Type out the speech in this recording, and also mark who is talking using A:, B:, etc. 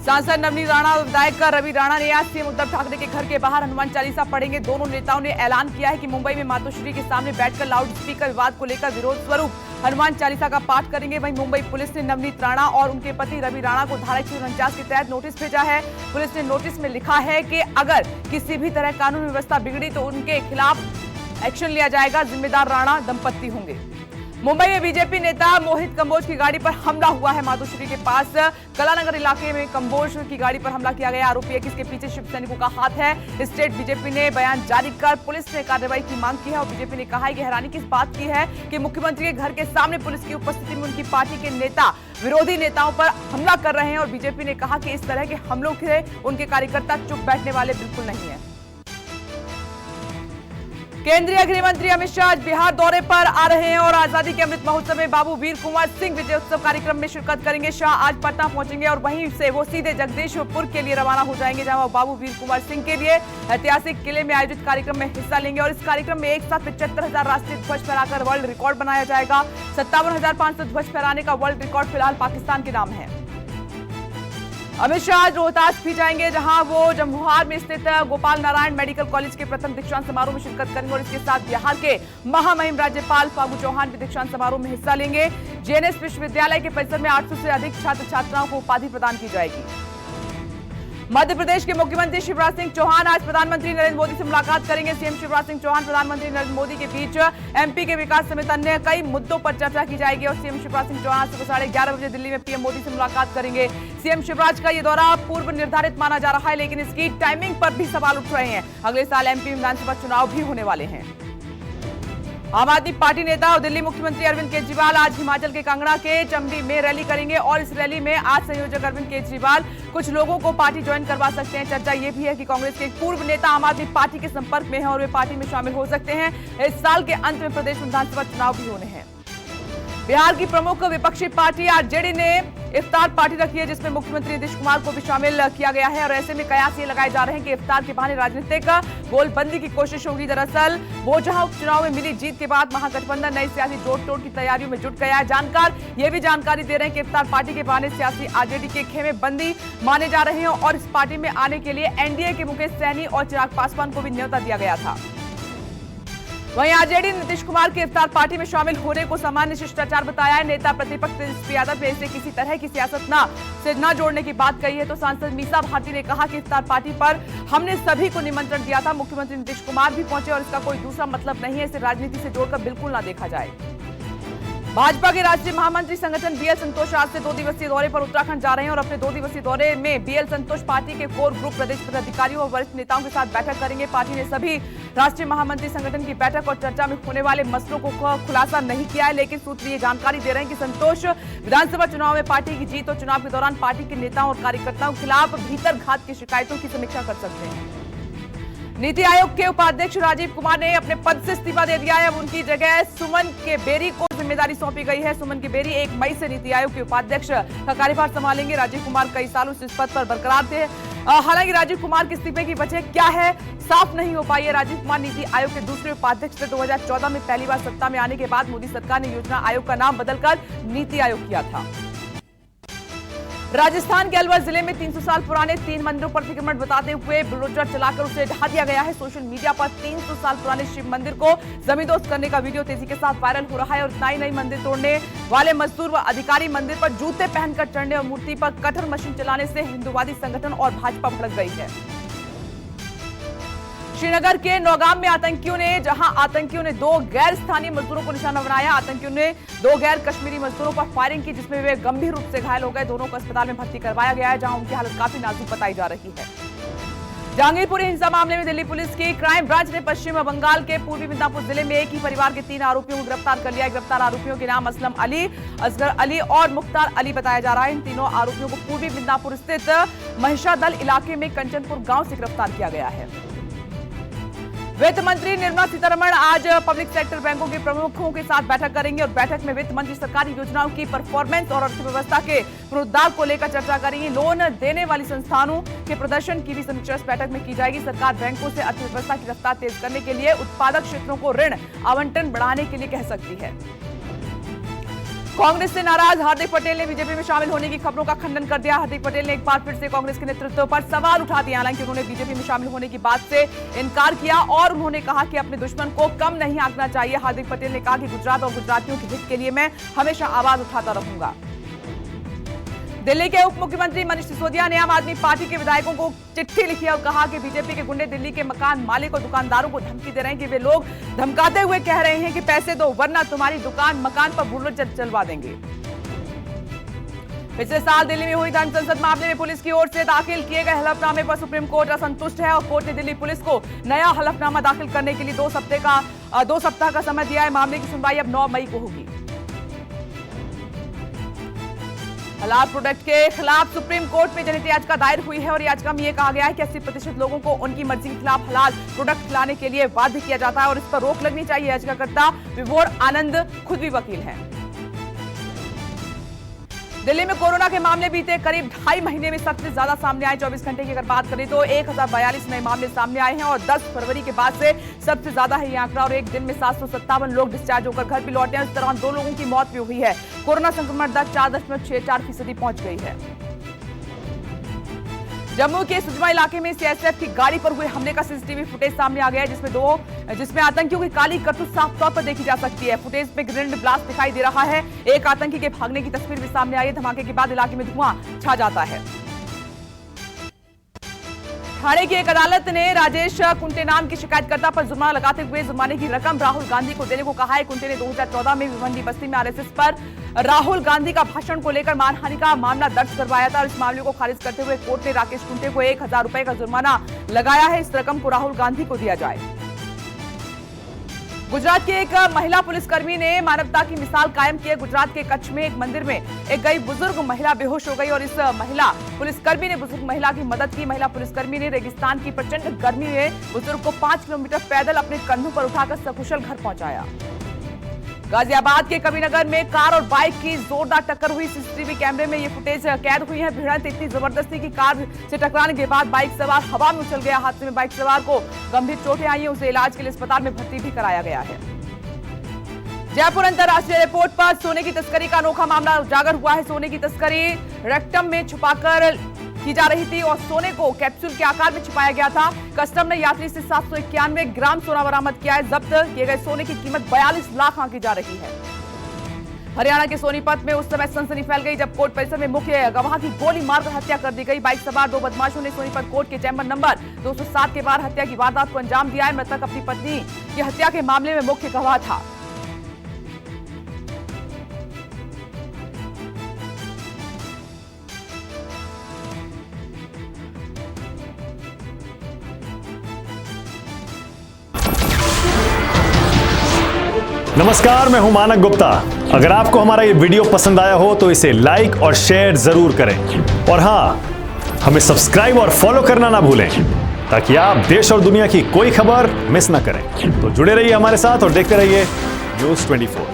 A: सांसद नवनीत राणा और विधायक रवि राणा ने आज सीएम उद्धव ठाकरे के घर के बाहर हनुमान चालीसा पढ़ेंगे। दोनों नेताओं ने ऐलान किया है कि मुंबई में मातोश्री के सामने बैठकर लाउड स्पीकर विवाद को लेकर विरोध स्वरूप हनुमान चालीसा का पाठ करेंगे। वहीं मुंबई पुलिस ने नवनीत राणा और उनके पति रवि राणा को धारा 149 के तहत नोटिस भेजा है। पुलिस ने नोटिस में लिखा है कि अगर किसी भी तरह कानून व्यवस्था बिगड़ी तो उनके खिलाफ एक्शन लिया जाएगा। जिम्मेदार राणा दंपत्ति होंगे। मुंबई में बीजेपी नेता मोहित कंबोज की गाड़ी पर हमला हुआ है। मातोश्री के पास कलानगर इलाके में कंबोज की गाड़ी पर हमला किया गया। आरोपी है कि इसके पीछे शिव सैनिकों का हाथ है। स्टेट बीजेपी ने बयान जारी कर पुलिस ने कार्रवाई की मांग की है और बीजेपी ने कहा है कि हैरानी की इस बात की है कि मुख्यमंत्री के घर के सामने पुलिस की उपस्थिति में उनकी पार्टी के नेता विरोधी नेताओं पर हमला कर रहे हैं और बीजेपी ने कहा कि इस तरह के हमलों से उनके कार्यकर्ता चुप बैठने वाले बिल्कुल नहीं है। केंद्रीय गृह मंत्री अमित शाह आज बिहार दौरे पर आ रहे हैं और आजादी के अमृत महोत्सव में बाबू वीर कुंवर सिंह विजयोत्सव कार्यक्रम में शिरकत करेंगे। शाह आज पटना पहुंचेंगे और वहीं से वो सीधे जगदीशपुर के लिए रवाना हो जाएंगे, जहां वो बाबू वीर कुंवर सिंह के लिए ऐतिहासिक किले में आयोजित कार्यक्रम में हिस्सा लेंगे और इस कार्यक्रम में एक साथ 75,000 राष्ट्रीय ध्वज फहराकर वर्ल्ड रिकॉर्ड बनाया जाएगा। 57,500 ध्वज फहराने का वर्ल्ड रिकॉर्ड फिलहाल पाकिस्तान के नाम है। अमित शाह आज रोहतास भी जाएंगे, जहां वो जम्मुहार में स्थित गोपाल नारायण मेडिकल कॉलेज के प्रथम दीक्षांत समारोह में शिरकत करेंगे और इसके साथ बिहार के महामहिम राज्यपाल फागू चौहान भी दीक्षांत समारोह में हिस्सा लेंगे। जेएनएस विश्वविद्यालय के परिसर में 800 से अधिक छात्र छात्राओं को उपाधि प्रदान की जाएगी। मध्य प्रदेश के मुख्यमंत्री शिवराज सिंह चौहान आज प्रधानमंत्री नरेंद्र मोदी से मुलाकात करेंगे। सीएम शिवराज सिंह चौहान प्रधानमंत्री नरेंद्र मोदी के बीच एमपी के विकास समेत अन्य कई मुद्दों पर चर्चा की जाएगी और सीएम शिवराज सिंह चौहान सुबह 11:30 बजे दिल्ली में पीएम मोदी से मुलाकात करेंगे। सीएम शिवराज का ये दौरा पूर्व निर्धारित माना जा रहा है, लेकिन इसकी टाइमिंग पर भी सवाल उठ रहे हैं। अगले साल एमपी विधानसभा चुनाव भी होने वाले हैं। आम आदमी पार्टी नेता और दिल्ली मुख्यमंत्री अरविंद केजरीवाल आज हिमाचल के कांगड़ा के चंबी में रैली करेंगे और इस रैली में आज संयोजक अरविंद केजरीवाल कुछ लोगों को पार्टी ज्वाइन करवा सकते हैं। चर्चा यह भी है कि कांग्रेस के एक पूर्व नेता आम आदमी पार्टी के संपर्क में है और वे पार्टी में शामिल हो सकते हैं। इस साल के अंत में प्रदेश में विधानसभा चुनाव भी होने हैं। बिहार की प्रमुख विपक्षी पार्टी आरजेडी ने इफ्तार पार्टी रखी है, जिसमें मुख्यमंत्री नीतीश कुमार को भी शामिल किया गया है और ऐसे में कयास ये लगाए जा रहे हैं कि इफ्तार के बहाने राजनीतिक गोलबंदी की कोशिश होगी। दरअसल वो जहां उपचुनाव में मिली जीत के बाद महागठबंधन नई सियासी जोड़ तोड़ की तैयारियों में जुट गया है। जानकार ये भी जानकारी दे रहे हैं कि इफ्तार पार्टी के बहाने सियासी आरजेडी के खेमे बंदी माने जा रहे हैं और इस पार्टी में आने के लिए एनडीए के मुकेश सहनी और चिराग पासवान को भी न्योता दिया गया था। वहीं आरजेडी ने नीतीश कुमार के इफ्तार पार्टी में शामिल होने को सामान्य शिष्टाचार बताया है। नेता प्रतिपक्ष तेजस्वी यादव ने इसे किसी तरह की सियासत से न जोड़ने की बात कही है, तो सांसद मीसा भारती ने कहा कि इफ्तार पार्टी पर हमने सभी को निमंत्रण दिया था। मुख्यमंत्री नीतीश कुमार भी पहुंचे और इसका कोई दूसरा मतलब नहीं है। इसे राजनीति से जोड़कर बिल्कुल न देखा जाए। भाजपा के राष्ट्रीय महामंत्री संगठन बीएल संतोष आज से 2 दिवसीय दौरे पर उत्तराखंड जा रहे हैं और अपने 2 दिवसीय दौरे में बीएल संतोष पार्टी के कोर ग्रुप प्रदेश पदाधिकारियों और वरिष्ठ नेताओं के साथ बैठक करेंगे। पार्टी ने सभी राष्ट्रीय महामंत्री संगठन की बैठक और चर्चा में होने वाले मसलों को खुलासा नहीं किया है, लेकिन सूत्र ये जानकारी दे रहे हैं कि संतोष विधानसभा चुनाव में पार्टी की जीत और चुनाव के दौरान पार्टी के नेताओं और कार्यकर्ताओं के खिलाफ भीतर घात की शिकायतों की समीक्षा कर सकते हैं। नीति आयोग के उपाध्यक्ष राजीव कुमार ने अपने पद से इस्तीफा दे दिया है। अब उनकी जगह सुमन के बेरी को जिम्मेदारी सौंपी गई है। सुमन के बेरी 1 मई से नीति आयोग के उपाध्यक्ष का कार्यभार संभालेंगे। राजीव कुमार कई सालों से इस पद पर बरकरार थे। हालांकि राजीव कुमार के इस्तीफे की वजह क्या है साफ नहीं हो पाई है। राजीव कुमार नीति आयोग के दूसरे उपाध्यक्ष थे। 2014 में पहली बार सत्ता में आने के बाद मोदी सरकार ने योजना आयोग का नाम बदलकर नीति आयोग किया था। राजस्थान के अलवर जिले में 300 साल पुराने 3 मंदिरों पर अतिक्रमण बताते हुए बुलडोजर चलाकर उसे ढहा दिया गया है। सोशल मीडिया पर 300 साल पुराने शिव मंदिर को जमींदोज करने का वीडियो तेजी के साथ वायरल हो रहा है और इतना ही नहीं, मंदिर तोड़ने वाले मजदूर व अधिकारी मंदिर पर जूते पहनकर चढ़ने और मूर्ति पर कटर मशीन चलाने से हिंदूवादी संगठन और भाजपा भड़क गई है। श्रीनगर के नौगाम में आतंकियों ने 2 गैर स्थानीय मजदूरों को निशाना बनाया। आतंकियों ने 2 गैर कश्मीरी मजदूरों पर फायरिंग की, जिसमें वे गंभीर रूप से घायल हो गए। दोनों को अस्पताल में भर्ती करवाया गया है, जहां उनकी हालत काफी नाजुक बताई जा रही है। जहांगीरपुरी हिंसा मामले में दिल्ली पुलिस की क्राइम ब्रांच ने पश्चिम बंगाल के पूर्वी मिदनापुर जिले में एक ही परिवार के 3 आरोपियों को गिरफ्तार कर लिया। गिरफ्तार आरोपियों के नाम असलम अली, असगर अली और मुख्तार अली बताया जा रहा है। इन तीनों आरोपियों को पूर्वी मिदनापुर स्थित महिषादल इलाके में कंचनपुर गांव से गिरफ्तार किया गया है। वित्त मंत्री निर्मला सीतारमण आज पब्लिक सेक्टर बैंकों के प्रमुखों के साथ बैठक करेंगे और बैठक में वित्त मंत्री सरकारी योजनाओं की परफॉर्मेंस और अर्थव्यवस्था के पुनरुद्धार को लेकर चर्चा करेंगी। लोन देने वाली संस्थानों के प्रदर्शन की भी समीक्षा इस बैठक में की जाएगी। सरकार बैंकों से अर्थव्यवस्था की रफ्तार तेज करने के लिए उत्पादक क्षेत्रों को ऋण आवंटन बढ़ाने के लिए कह सकती है। कांग्रेस से नाराज हार्दिक पटेल ने बीजेपी में शामिल होने की खबरों का खंडन कर दिया। हार्दिक पटेल ने एक बार फिर से कांग्रेस के नेतृत्व पर सवाल उठा दिया। हालांकि उन्होंने बीजेपी में शामिल होने की बात से इनकार किया और उन्होंने कहा कि अपने दुश्मन को कम नहीं आंकना चाहिए। हार्दिक पटेल ने कहा कि गुजरात और गुजरातियों के हित के लिए मैं हमेशा आवाज उठाता रहूंगा। दिल्ली के उप मुख्यमंत्री मनीष सिसोदिया ने आम आदमी पार्टी के विधायकों को चिट्ठी लिखी और कहा कि बीजेपी के गुंडे दिल्ली के मकान मालिक और दुकानदारों को धमकी दे रहे हैं कि वे लोग धमकाते हुए कह रहे हैं कि पैसे दो वरना तुम्हारी दुकान मकान पर बुलडोजर चलवा देंगे। पिछले साल दिल्ली में हुई धर्म संसद मामले में पुलिस की ओर से दाखिल किए गए हलफनामे पर सुप्रीम कोर्ट असंतुष्ट है और कोर्ट ने दिल्ली पुलिस को नया हलफनामा दाखिल करने के लिए 2 सप्ताह का समय दिया है। मामले की सुनवाई अब 9 मई को होगी। हलाल प्रोडक्ट के खिलाफ सुप्रीम कोर्ट में जनहित याचिका दायर हुई है और याचिका में यह कहा गया है कि 80% लोगों को उनकी मर्जी के खिलाफ हलाल प्रोडक्ट खिलाने के लिए बाध्य किया जाता है और इस पर रोक लगनी चाहिए। याचिकाकर्ता विभोर आनंद खुद भी वकील हैं। दिल्ली में कोरोना के मामले बीते करीब 2.5 महीने में सबसे ज्यादा सामने आए। 24 घंटे की अगर बात करें तो 1042 नए मामले सामने आए हैं और 10 फरवरी के बाद से सबसे ज्यादा है ये आंकड़ा। और एक दिन में 757 लोग डिस्चार्ज होकर घर भी लौटे हैं। इस दौरान 2 लोगों की मौत भी हुई है। कोरोना संक्रमण दर 4.64% पहुंच गई है। जम्मू के सुजमा इलाके में सीआईएसएफ की गाड़ी पर हुए हमले का सीसीटीवी फुटेज सामने आ गया है जिसमें आतंकियों की काली करतूत साफ तौर पर देखी जा सकती है। फुटेज में ग्रेनेड ब्लास्ट दिखाई दे रहा है। एक आतंकी के भागने की तस्वीर भी सामने आई है। धमाके के बाद इलाके में धुआं छा जाता है। ठाणे की एक अदालत ने राजेश कुंटे नाम के शिकायतकर्ता पर जुर्माना लगाते हुए जुर्माने की रकम राहुल गांधी को देने को कहा है। कुंटे ने 2014 में भिवंडी बस्ती में आरएसएस पर राहुल गांधी का भाषण को लेकर मानहानि का मामला दर्ज करवाया था और इस मामले को खारिज करते हुए कोर्ट ने राकेश कुंटे को 1000 रुपए का जुर्माना लगाया है। इस रकम को राहुल गांधी को दिया जाए। गुजरात की एक महिला पुलिसकर्मी ने मानवता की मिसाल कायम की है। गुजरात के कच्छ में एक मंदिर में एक गई बुजुर्ग महिला बेहोश हो गई और इस महिला पुलिसकर्मी ने बुजुर्ग महिला की मदद की। महिला पुलिसकर्मी ने रेगिस्तान की प्रचंड गर्मी में बुजुर्ग को 5 किलोमीटर पैदल अपने कंधों पर उठाकर सकुशल घर पहुंचाया। गाजियाबाद के कबीरनगर में कार और बाइक की जोरदार टक्कर हुई। सीसीटीवी कैमरे में ये फुटेज कैद हुई है। भिड़ंत इतनी जबरदस्ती की कार से टकराने के बाद बाइक सवार हवा में उछल गया। हादसे में बाइक सवार को गंभीर चोटें आई हैं। उसे इलाज के लिए अस्पताल में भर्ती भी कराया गया है। जयपुर अंतर्राष्ट्रीय एयरपोर्ट पर सोने की तस्करी का अनोखा मामला उजागर हुआ है। सोने की तस्करी रेक्टम में छुपाकर की जा रही थी और सोने को कैप्सूल के आकार में छिपाया गया था। कस्टम ने यात्री से 791 ग्राम सोना बरामद किया है। जब्त किए गए सोने की कीमत 42 लाख आंकी जा रही है। हरियाणा के सोनीपत में उस समय सनसनी फैल गई जब कोर्ट परिसर में मुख्य गवाह की गोली मारकर हत्या कर दी गई। बाइक सवार 2 बदमाशों ने सोनीपत कोर्ट के चैम्बर नंबर 207 के बाहर हत्या की वारदात को अंजाम दिया है। मृतक अपनी पत्नी की हत्या के मामले में मुख्य गवाह था।
B: नमस्कार, मैं हूं मानक गुप्ता। अगर आपको हमारा ये वीडियो पसंद आया हो तो इसे लाइक और शेयर जरूर करें और हां, हमें सब्सक्राइब और फॉलो करना ना भूलें ताकि आप देश और दुनिया की कोई खबर मिस ना करें। तो जुड़े रहिए हमारे साथ और देखते रहिए न्यूज़ 24।